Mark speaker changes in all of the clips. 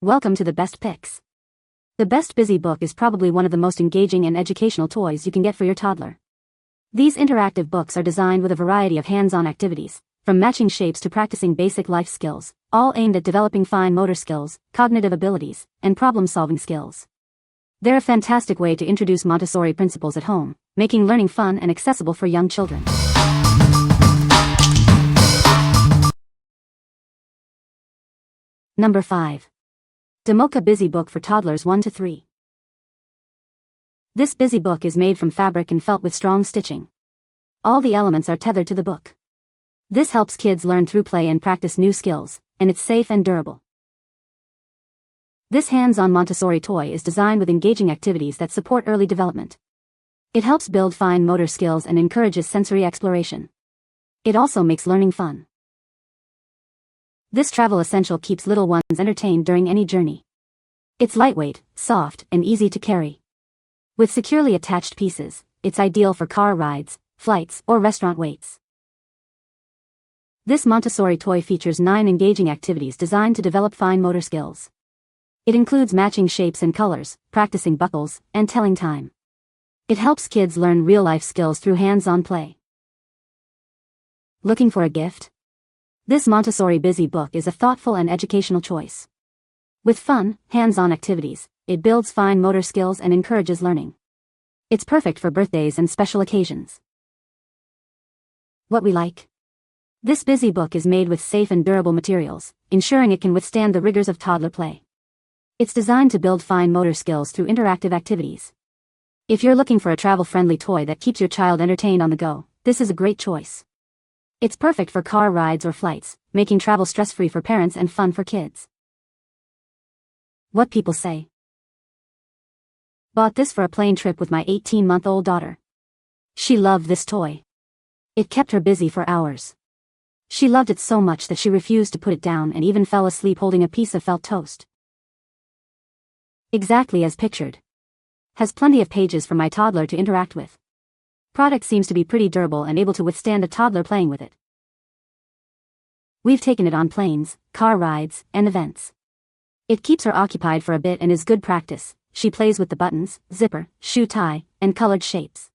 Speaker 1: Welcome to the Best Picks. The Best Busy Book is probably one of the most engaging and educational toys you can get for your toddler. These interactive books are designed with a variety of hands-on activities, from matching shapes to practicing basic life skills, all aimed at developing fine motor skills, cognitive abilities, and problem-solving skills. They're a fantastic way to introduce Montessori principles at home, making learning fun and accessible for young children. Number 5. deMoca Busy Book for Toddlers 1 to 3. This busy book is made from fabric and felt with strong stitching. All the elements are tethered to the book. This helps kids learn through play and practice new skills, and it's safe and durable. This hands-on Montessori toy is designed with engaging activities that support early development. It helps build fine motor skills and encourages sensory exploration. It also makes learning fun. This travel essential keeps little ones entertained during any journey. It's lightweight, soft, and easy to carry. With securely attached pieces, it's ideal for car rides, flights, or restaurant waits. This Montessori toy features 9 engaging activities designed to develop fine motor skills. It includes matching shapes and colors, practicing buckles, and telling time. It helps kids learn real-life skills through hands-on play. Looking for a gift? This Montessori Busy Book is a thoughtful and educational choice. With fun, hands-on activities, it builds fine motor skills and encourages learning. It's perfect for birthdays and special occasions. What we like? This busy book is made with safe and durable materials, ensuring it can withstand the rigors of toddler play. It's designed to build fine motor skills through interactive activities. If you're looking for a travel-friendly toy that keeps your child entertained on the go, this is a great choice. It's perfect for car rides or flights, making travel stress-free for parents and fun for kids. What people say. Bought this for a plane trip with my 18-month-old daughter. She loved this toy. It kept her busy for hours. She loved it so much that she refused to put it down and even fell asleep holding a piece of felt toast. Exactly as pictured. Has plenty of pages for my toddler to interact with. Product seems to be pretty durable and able to withstand a toddler playing with it. We've taken it on planes, car rides, and events. It keeps her occupied for a bit and is good practice. She plays with the buttons, zipper, shoe tie, and colored shapes.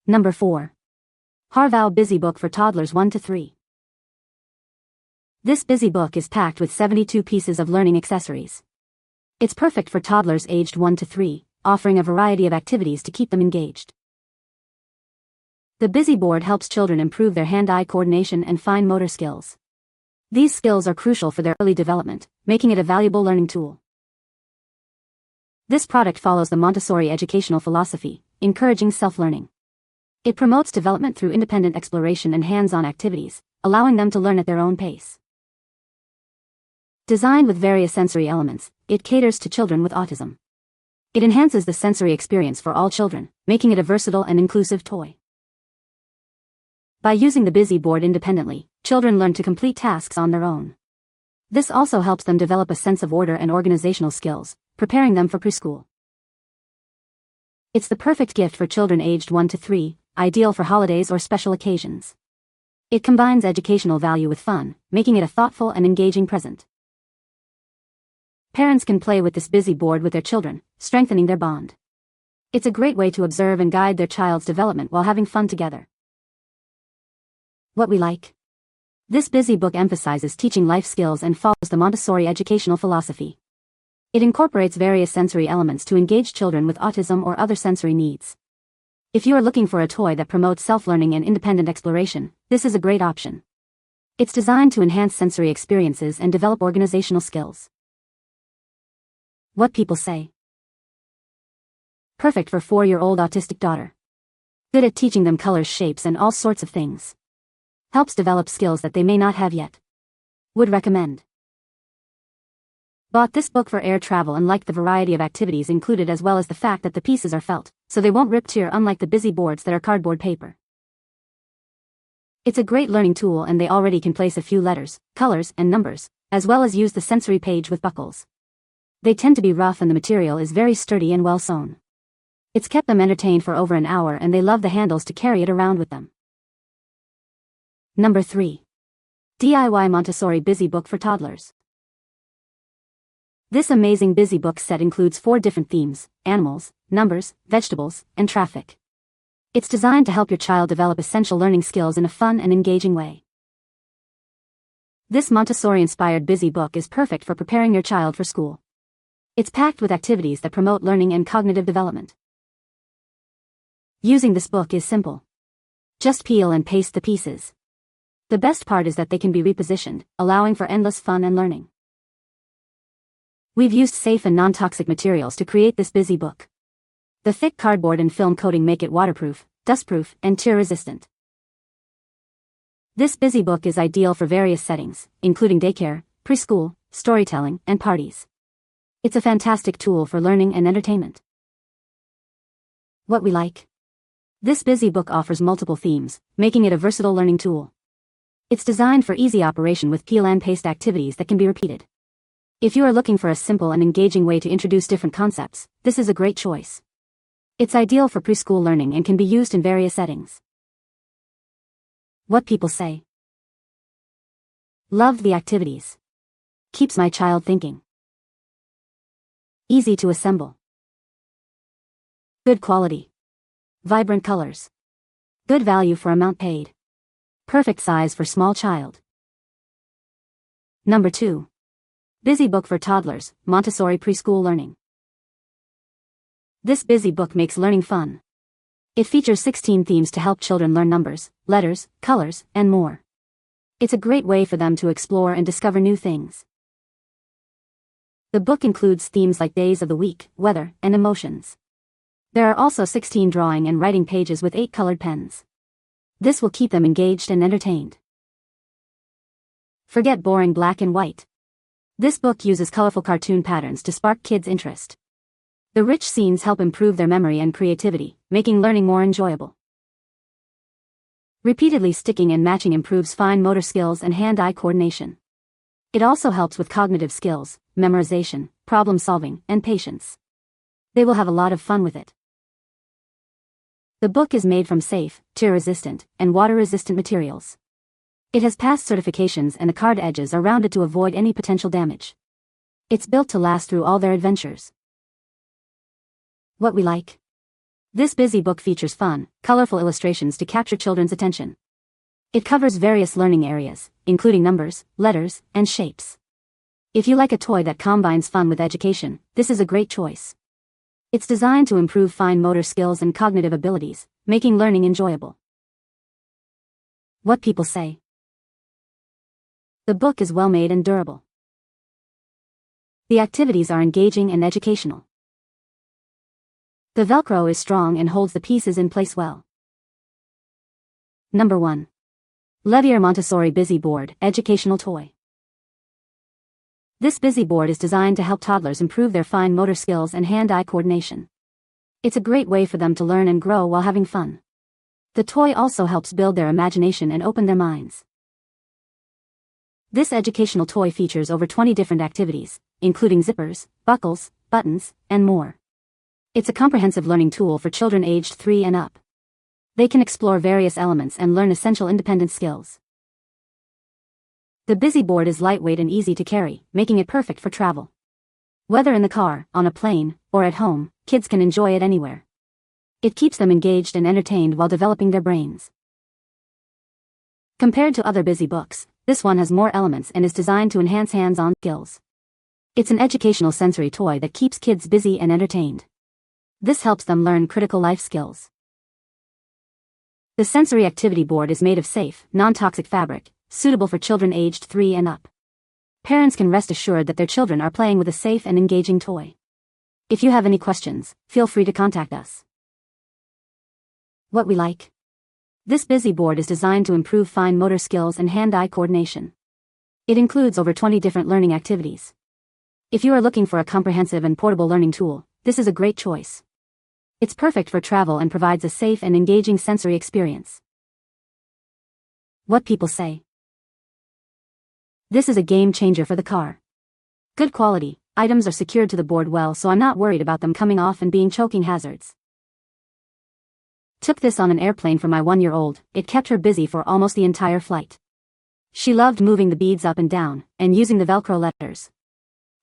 Speaker 1: Number 4. HarVow Busy Book for Toddlers 1 to 3. This busy book is packed with 72 pieces of learning accessories. It's perfect for toddlers aged 1 to 3, offering a variety of activities to keep them engaged. The busy board helps children improve their hand-eye coordination and fine motor skills. These skills are crucial for their early development, making it a valuable learning tool. This product follows the Montessori educational philosophy, encouraging self-learning. It promotes development through independent exploration and hands-on activities, allowing them to learn at their own pace. Designed with various sensory elements, it caters to children with autism. It enhances the sensory experience for all children, making it a versatile and inclusive toy. By using the busy board independently, children learn to complete tasks on their own. This also helps them develop a sense of order and organizational skills, preparing them for preschool. It's the perfect gift for children aged 1 to 3, ideal for holidays or special occasions. It combines educational value with fun, making it a thoughtful and engaging present. Parents can play with this busy board with their children, strengthening their bond. It's a great way to observe and guide their child's development while having fun together. What we like? This busy book emphasizes teaching life skills and follows the Montessori educational philosophy. It incorporates various sensory elements to engage children with autism or other sensory needs. If you are looking for a toy that promotes self-learning and independent exploration, this is a great option. It's designed to enhance sensory experiences and develop organizational skills. What people say. Perfect for 4-year-old autistic daughter. Good at teaching them colors, shapes, and all sorts of things. Helps develop skills that they may not have yet. Would recommend. Bought this book for air travel and liked the variety of activities included as well as the fact that the pieces are felt, so they won't rip tear unlike the busy boards that are cardboard paper. It's a great learning tool and they already can place a few letters, colors, and numbers, as well as use the sensory page with buckles. They tend to be rough and the material is very sturdy and well sewn. It's kept them entertained for over an hour and they love the handles to carry it around with them. Number 3. DIY Montessori Busy Book for Toddlers. This amazing busy book set includes 4 different themes: animals, numbers, vegetables, and traffic. It's designed to help your child develop essential learning skills in a fun and engaging way. This Montessori-inspired busy book is perfect for preparing your child for school. It's packed with activities that promote learning and cognitive development. Using this book is simple. Just peel and paste the pieces. The best part is that they can be repositioned, allowing for endless fun and learning. We've used safe and non-toxic materials to create this busy book. The thick cardboard and film coating make it waterproof, dustproof, and tear-resistant. This busy book is ideal for various settings, including daycare, preschool, storytelling, and parties. It's a fantastic tool for learning and entertainment. What we like. This busy book offers multiple themes, making it a versatile learning tool. It's designed for easy operation with peel and paste activities that can be repeated. If you are looking for a simple and engaging way to introduce different concepts, this is a great choice. It's ideal for preschool learning and can be used in various settings. What people say. Loved the activities. Keeps my child thinking. Easy to assemble. Good quality. Vibrant colors. Good value for amount paid. Perfect size for small child. Number 2. Busy book for toddlers, Montessori preschool learning. This busy book makes learning fun. It features 16 themes to help children learn numbers, letters, colors, and more. It's a great way for them to explore and discover new things. The book includes themes like days of the week, weather, and emotions. There are also 16 drawing and writing pages with 8 colored pens. This will keep them engaged and entertained. Forget boring black and white. This book uses colorful cartoon patterns to spark kids' interest. The rich scenes help improve their memory and creativity, making learning more enjoyable. Repeatedly sticking and matching improves fine motor skills and hand-eye coordination. It also helps with cognitive skills, memorization, problem solving, and patience. They will have a lot of fun with it. The book is made from safe, tear-resistant, and water-resistant materials. It has passed certifications and the card edges are rounded to avoid any potential damage. It's built to last through all their adventures. What we like. This busy book features fun, colorful illustrations to capture children's attention. It covers various learning areas, including numbers, letters, and shapes. If you like a toy that combines fun with education, this is a great choice. It's designed to improve fine motor skills and cognitive abilities, making learning enjoyable. What people say. The book is well made and durable. The activities are engaging and educational. The Velcro is strong and holds the pieces in place well. Number 1. Levier Montessori Busy Board, Educational Toy. This busy board is designed to help toddlers improve their fine motor skills and hand-eye coordination. It's a great way for them to learn and grow while having fun. The toy also helps build their imagination and open their minds. This educational toy features over 20 different activities, including zippers, buckles, buttons, and more. It's a comprehensive learning tool for children aged 3 and up. They can explore various elements and learn essential independent skills. The busy board is lightweight and easy to carry, making it perfect for travel. Whether in the car, on a plane, or at home, kids can enjoy it anywhere. It keeps them engaged and entertained while developing their brains. Compared to other busy books, this one has more elements and is designed to enhance hands-on skills. It's an educational sensory toy that keeps kids busy and entertained. This helps them learn critical life skills. The sensory activity board is made of safe, non-toxic fabric, suitable for children aged 3 and up. Parents can rest assured that their children are playing with a safe and engaging toy. If you have any questions, feel free to contact us. What we like. This busy board is designed to improve fine motor skills and hand-eye coordination. It includes over 20 different learning activities. If you are looking for a comprehensive and portable learning tool, this is a great choice. It's perfect for travel and provides a safe and engaging sensory experience. What people say. This is a game changer for the car. Good quality, items are secured to the board well, so I'm not worried about them coming off and being choking hazards. Took this on an airplane for my 1-year-old, it kept her busy for almost the entire flight. She loved moving the beads up and down, and using the Velcro letters.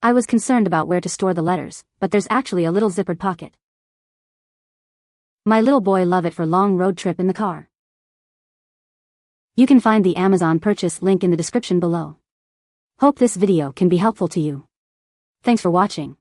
Speaker 1: I was concerned about where to store the letters, but there's actually a little zippered pocket. My little boy love it for long road trip in the car. You can find the Amazon purchase link in the description below. Hope this video can be helpful to you. Thanks for watching.